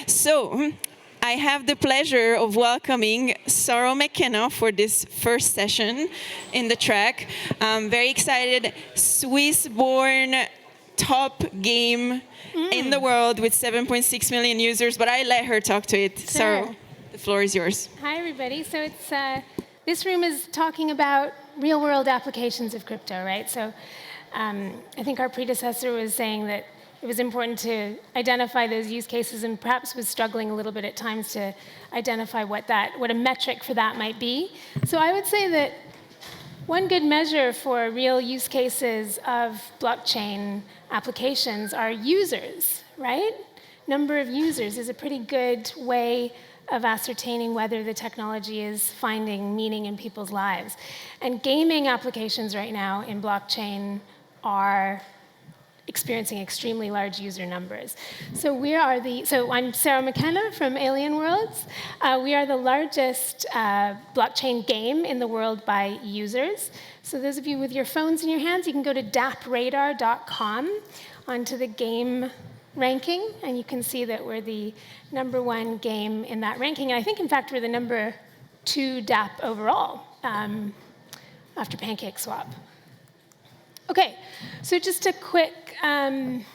So, I have the pleasure of welcoming Saro McKenna for this first session in the track. I'm very excited. Swiss-born top game in the world with 7.6 million users, but I let her talk to it. Sure. Saro, the floor is yours. Hi, everybody. So this room is talking about real-world applications of crypto, right? So I think our predecessor was saying that it was important to identify those use cases and perhaps was struggling a little bit at times to identify what a metric for that might be. So I would say that one good measure for real use cases of blockchain applications are users, right? Number of users is a pretty good way of ascertaining whether the technology is finding meaning in people's lives. And gaming applications right now in blockchain are experiencing extremely large user numbers. So I'm Saro McKenna from Alienworlds. We are the largest blockchain game in the world by users. So those of you with your phones in your hands, you can go to dappradar.com onto the game ranking, and you can see that we're the #1 game in that ranking. And I think, in fact, we're the #2 DApp overall after PancakeSwap. Okay, so just a quick kind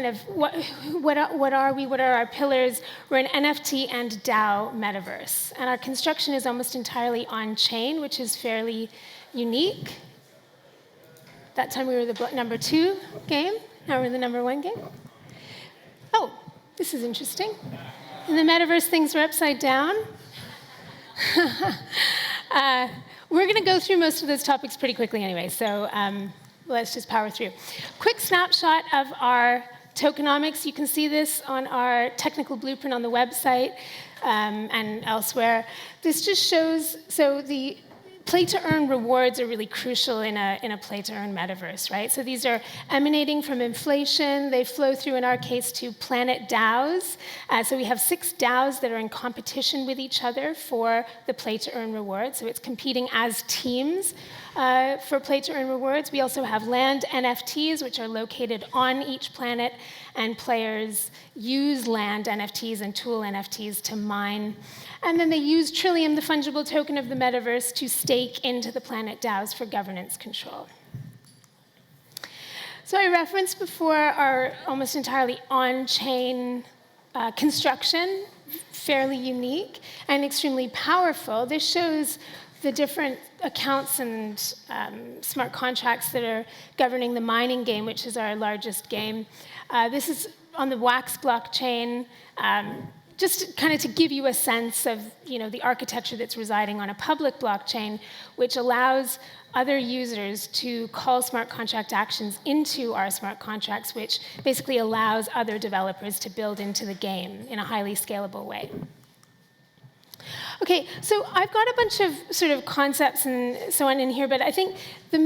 of what are we? What are our pillars? We're an NFT and DAO metaverse, and our construction is almost entirely on-chain, which is fairly unique. That time we were the #2 game. Now we're the #1 game. Oh, this is interesting. In the metaverse, things are upside down. We're going to go through most of those topics pretty quickly anyway, so let's just power through. Quick snapshot of our tokenomics. You can see this on our technical blueprint on the website and elsewhere. This just shows, so the play-to-earn rewards are really crucial in a play-to-earn metaverse, right? So these are emanating from inflation. They flow through, in our case, to Planet DAOs. So we have 6 DAOs that are in competition with each other for the play-to-earn rewards. So it's competing as teams for play-to-earn rewards. We also have land NFTs, which are located on each planet, and players use land NFTs and tool NFTs to mine. And then they use Trillium, the fungible token of the metaverse, to stake into the Planet DAOs for governance control. So I referenced before our almost entirely on-chain construction, fairly unique and extremely powerful. This shows the different accounts and smart contracts that are governing the mining game, which is our largest game. This is on the Wax blockchain. Just kind of to give you a sense of the architecture that's residing on a public blockchain, which allows other users to call smart contract actions into our smart contracts, which basically allows other developers to build into the game in a highly scalable way. Okay, so I've got a bunch of sort of concepts and so on in here, but I think the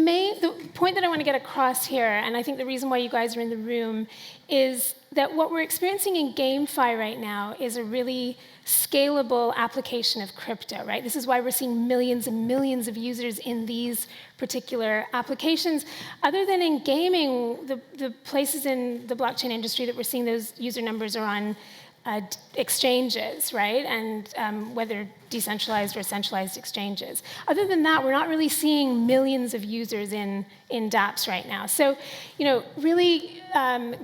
point that I want to get across here, and I think the reason why you guys are in the room, is that what we're experiencing in GameFi right now is a really scalable application of crypto, right? This is why we're seeing millions and millions of users in these particular applications. Other than in gaming, the places in the blockchain industry that we're seeing those user numbers are on exchanges, right? And whether decentralized or centralized exchanges. Other than that, we're not really seeing millions of users in dApps right now. So, really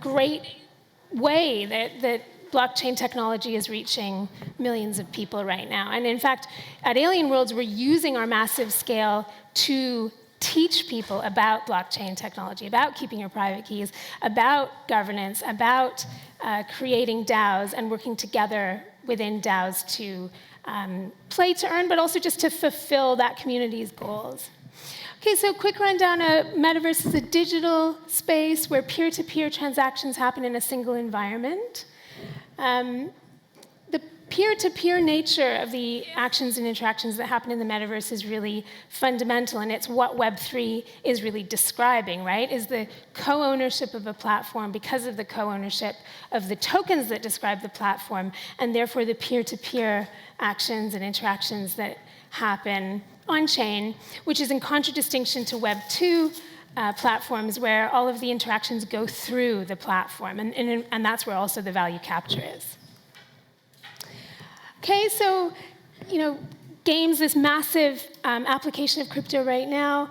great way that blockchain technology is reaching millions of people right now. And in fact, at Alienworlds, we're using our massive scale to teach people about blockchain technology, about keeping your private keys, about governance, about creating DAOs and working together within DAOs to play to earn, but also just to fulfill that community's goals. Okay, so quick rundown. A metaverse is a digital space where peer-to-peer transactions happen in a single environment. The peer-to-peer nature of the actions and interactions that happen in the metaverse is really fundamental, and it's what Web3 is really describing, right? Is the co-ownership of a platform because of the co-ownership of the tokens that describe the platform, and therefore the peer-to-peer actions and interactions that happen on-chain, which is in contradistinction to Web2 platforms where all of the interactions go through the platform, and that's where also the value capture is. Okay, so, games, this massive application of crypto right now,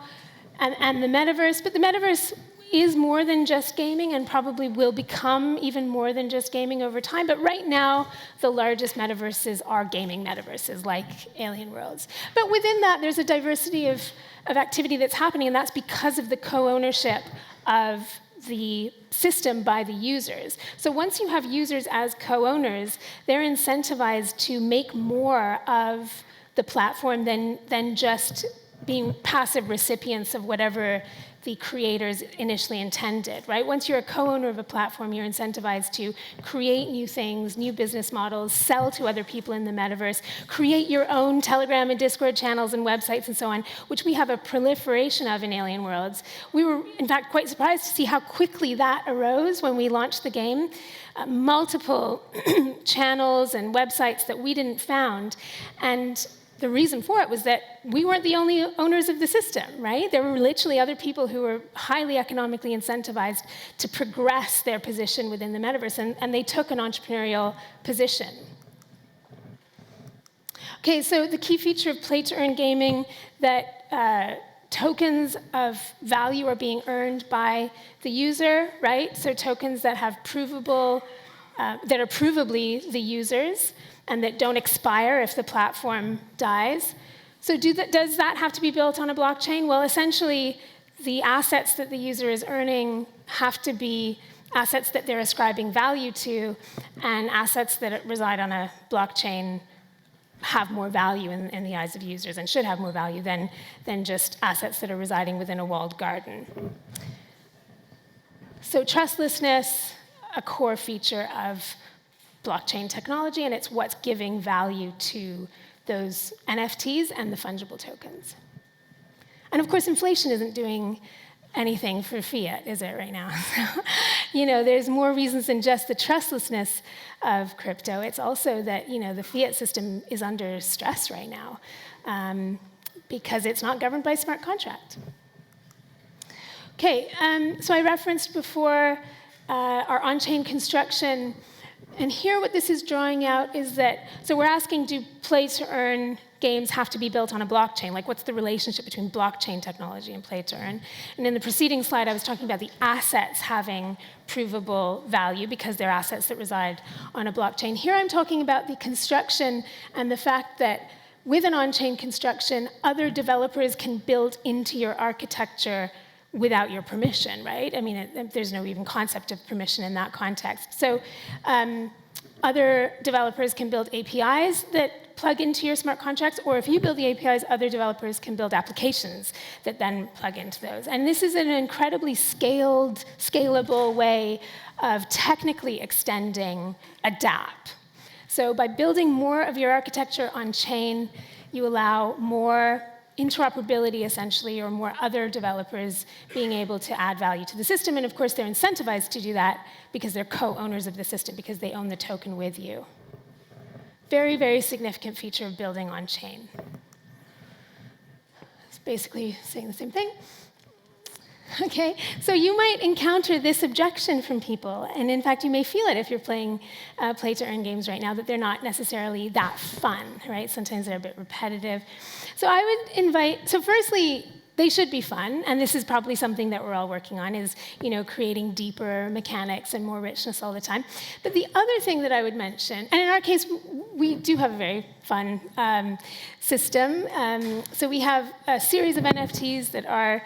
and the metaverse. But the metaverse is more than just gaming and probably will become even more than just gaming over time. But right now, the largest metaverses are gaming metaverses like Alienworlds. But within that, there's a diversity of activity that's happening, and that's because of the co-ownership of the system by the users. So once you have users as co-owners, they're incentivized to make more of the platform than just being passive recipients of whatever the creators initially intended, right? Once you're a co-owner of a platform, you're incentivized to create new things, new business models, sell to other people in the metaverse, create your own Telegram and Discord channels and websites and so on, which we have a proliferation of in Alienworlds. We were, in fact, quite surprised to see how quickly that arose when we launched the game. Multiple channels and websites that we didn't found, and the reason for it was that we weren't the only owners of the system, right? There were literally other people who were highly economically incentivized to progress their position within the metaverse, and they took an entrepreneurial position. Okay, so the key feature of play-to-earn gaming, that tokens of value are being earned by the user, right? So tokens that have that are provably the users, and that don't expire if the platform dies. So does that have to be built on a blockchain? Well, essentially, the assets that the user is earning have to be assets that they're ascribing value to, and assets that reside on a blockchain have more value in the eyes of users and should have more value than just assets that are residing within a walled garden. So trustlessness, a core feature of blockchain technology, and it's what's giving value to those NFTs and the fungible tokens. And of course, inflation isn't doing anything for fiat, is it, right now? There's more reasons than just the trustlessness of crypto. It's also that, the fiat system is under stress right now because it's not governed by smart contract. Okay, so I referenced before our on-chain construction. And here what this is drawing out is that, so we're asking, do play-to-earn games have to be built on a blockchain? Like, what's the relationship between blockchain technology and play-to-earn? And in the preceding slide, I was talking about the assets having provable value because they're assets that reside on a blockchain. Here I'm talking about the construction and the fact that with an on-chain construction, other developers can build into your architecture without your permission, right? I mean, there's no even concept of permission in that context. So other developers can build APIs that plug into your smart contracts, or if you build the APIs, other developers can build applications that then plug into those. And this is an incredibly scalable way of technically extending a dApp. So by building more of your architecture on chain, you allow more interoperability, essentially, or more other developers being able to add value to the system. And of course, they're incentivized to do that because they're co-owners of the system, because they own the token with you. Very, very significant feature of building on chain. It's basically saying the same thing. Okay, so you might encounter this objection from people, and in fact, you may feel it if you're playing play-to-earn games right now, that they're not necessarily that fun, right? Sometimes they're a bit repetitive. So I would so firstly, they should be fun, and this is probably something that we're all working on, is creating deeper mechanics and more richness all the time. But the other thing that I would mention, and in our case, we do have a very fun system. So we have a series of NFTs that are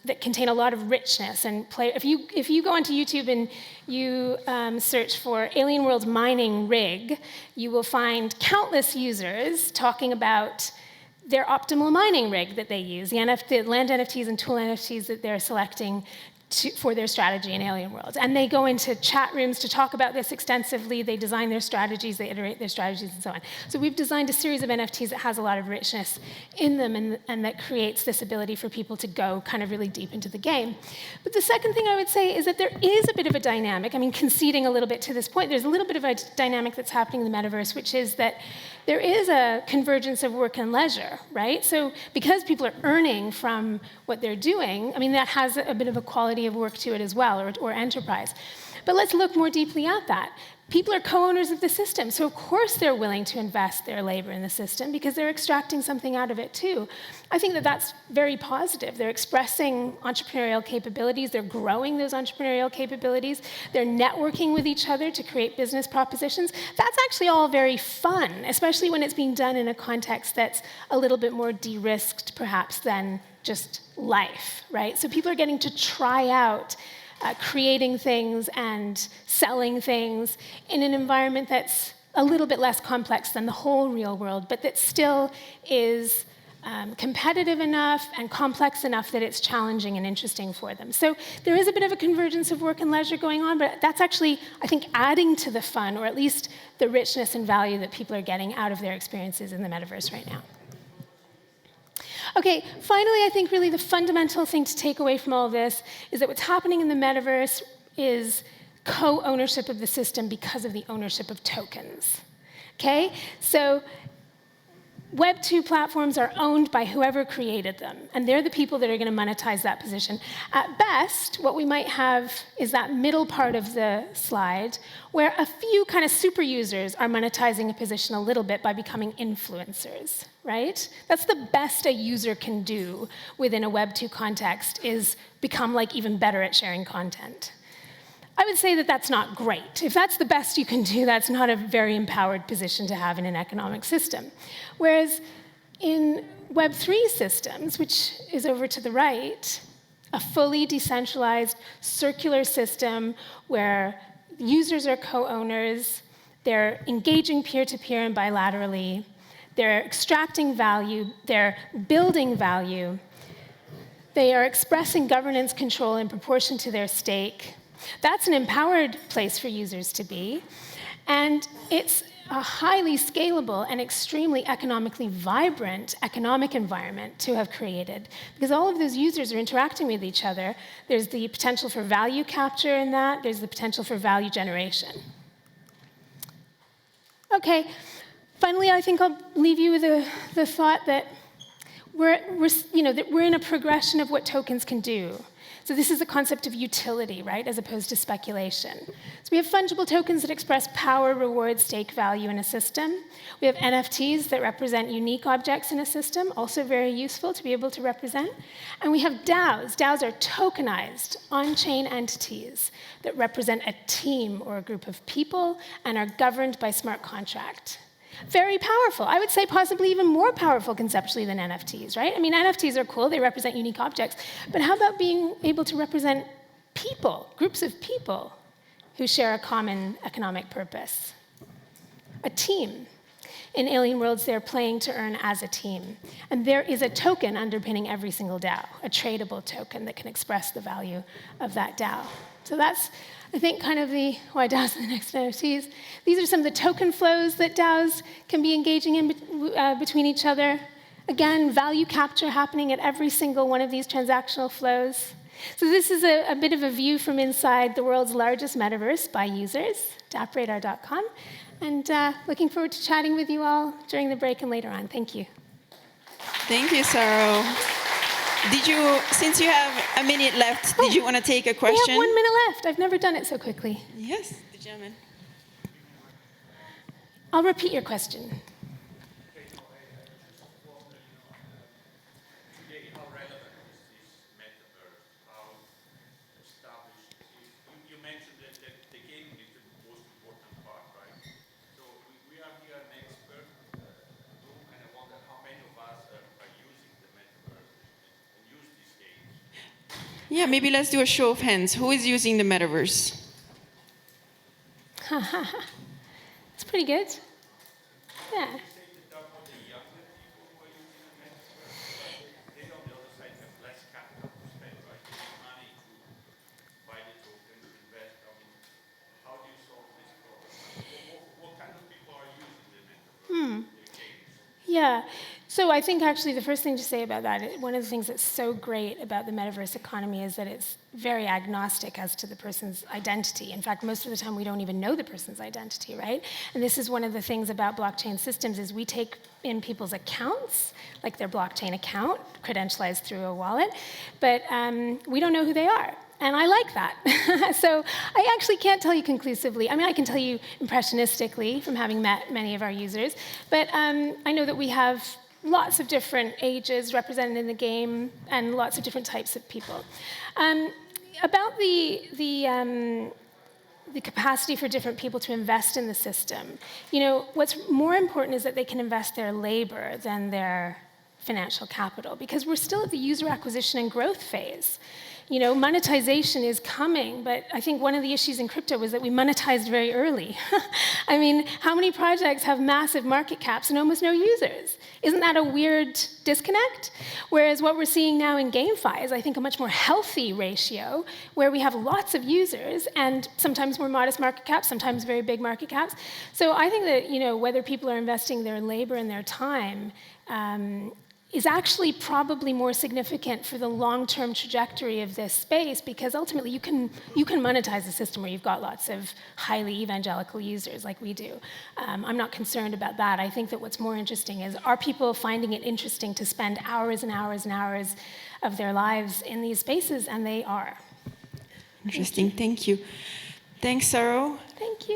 that contain a lot of richness and play. If you go onto YouTube and you search for Alienworlds mining rig, you will find countless users talking about their optimal mining rig that they use, the land NFTs and tool NFTs that they're selecting for their strategy in Alienworlds. And they go into chat rooms to talk about this extensively. They design their strategies, they iterate their strategies, and so on. So we've designed a series of NFTs that has a lot of richness in them and that creates this ability for people to go kind of really deep into the game. But the second thing I would say is that there is a bit of a dynamic. I mean, conceding a little bit to this point, there's a little bit of a dynamic that's happening in the metaverse, which is that there is a convergence of work and leisure, right? So because people are earning from what they're doing, I mean, that has a bit of a quality of work to it as well, or enterprise. But let's look more deeply at that. People are co-owners of the system, so of course they're willing to invest their labor in the system because they're extracting something out of it too. I think that that's very positive. They're expressing entrepreneurial capabilities, they're growing those entrepreneurial capabilities, they're networking with each other to create business propositions. That's actually all very fun, especially when it's being done in a context that's a little bit more de-risked perhaps than just life, right? So people are getting to try out creating things and selling things in an environment that's a little bit less complex than the whole real world, but that still is competitive enough and complex enough that it's challenging and interesting for them. So there is a bit of a convergence of work and leisure going on, but that's actually, I think, adding to the fun, or at least the richness and value that people are getting out of their experiences in the metaverse right now. Okay, finally, I think really the fundamental thing to take away from all of this is that what's happening in the metaverse is co-ownership of the system because of the ownership of tokens. Okay, so Web 2 platforms are owned by whoever created them, and they're the people that are going to monetize that position. At best, what we might have is that middle part of the slide, where a few kind of super users are monetizing a position a little bit by becoming influencers, right? That's the best a user can do within a Web 2 context, is become like even better at sharing content. I would say that that's not great. If that's the best you can do, that's not a very empowered position to have in an economic system. Whereas in Web3 systems, which is over to the right, a fully decentralized circular system where users are co-owners, they're engaging peer-to-peer and bilaterally, they're extracting value, they're building value, they are expressing governance control in proportion to their stake. That's an empowered place for users to be, and it's a highly scalable and extremely economically vibrant economic environment to have created, because all of those users are interacting with each other. There's the potential for value capture in that, there's the potential for value generation. Okay, finally, I think I'll leave you with the thought that we're in a progression of what tokens can do. So this is the concept of utility, right, as opposed to speculation. So we have fungible tokens that express power, reward, stake value in a system. We have NFTs that represent unique objects in a system, also very useful to be able to represent. And we have DAOs. DAOs are tokenized on-chain entities that represent a team or a group of people and are governed by smart contract. Very powerful. I would say possibly even more powerful conceptually than NFTs, right? I mean, NFTs are cool, they represent unique objects, but how about being able to represent people, groups of people who share a common economic purpose? A team. In Alienworlds, they're playing to earn as a team. And there is a token underpinning every single DAO, a tradable token that can express the value of that DAO. So that's, I think, kind of the why DAOs are the next NFTs. These are some of the token flows that DAOs can be engaging in between each other. Again, value capture happening at every single one of these transactional flows. So this is a bit of a view from inside the world's largest metaverse by users, dappradar.com. And looking forward to chatting with you all during the break and later on. Thank you. Thank you, Saro. Since you have a minute left, did you want to take a question? We have 1 minute left. I've never done it so quickly. Yes, the gentleman. I'll repeat your question. Yeah, maybe let's do a show of hands. Who is using the metaverse? It's pretty good. Yeah. Yeah. So I think actually the first thing to say about that, one of the things that's so great about the metaverse economy is that it's very agnostic as to the person's identity. In fact, most of the time we don't even know the person's identity, right? And this is one of the things about blockchain systems is we take in people's accounts, like their blockchain account, credentialized through a wallet, but we don't know who they are. And I like that. So I actually can't tell you conclusively. I mean, I can tell you impressionistically from having met many of our users, but I know that we have lots of different ages represented in the game and lots of different types of people. About the capacity for different people to invest in the system, what's more important is that they can invest their labor than their financial capital, because we're still at the user acquisition and growth phase. Monetization is coming, but I think one of the issues in crypto was that we monetized very early. I mean, how many projects have massive market caps and almost no users? Isn't that a weird disconnect? Whereas what we're seeing now in GameFi is, I think, a much more healthy ratio, where we have lots of users and sometimes more modest market caps, sometimes very big market caps. So I think that whether people are investing their labor and their time is actually probably more significant for the long-term trajectory of this space, because ultimately you can monetize a system where you've got lots of highly evangelical users like we do. I'm not concerned about that. I think that what's more interesting is, are people finding it interesting to spend hours and hours and hours of their lives in these spaces? And they are. Interesting. Thank you. Thanks, Saro. Thank you.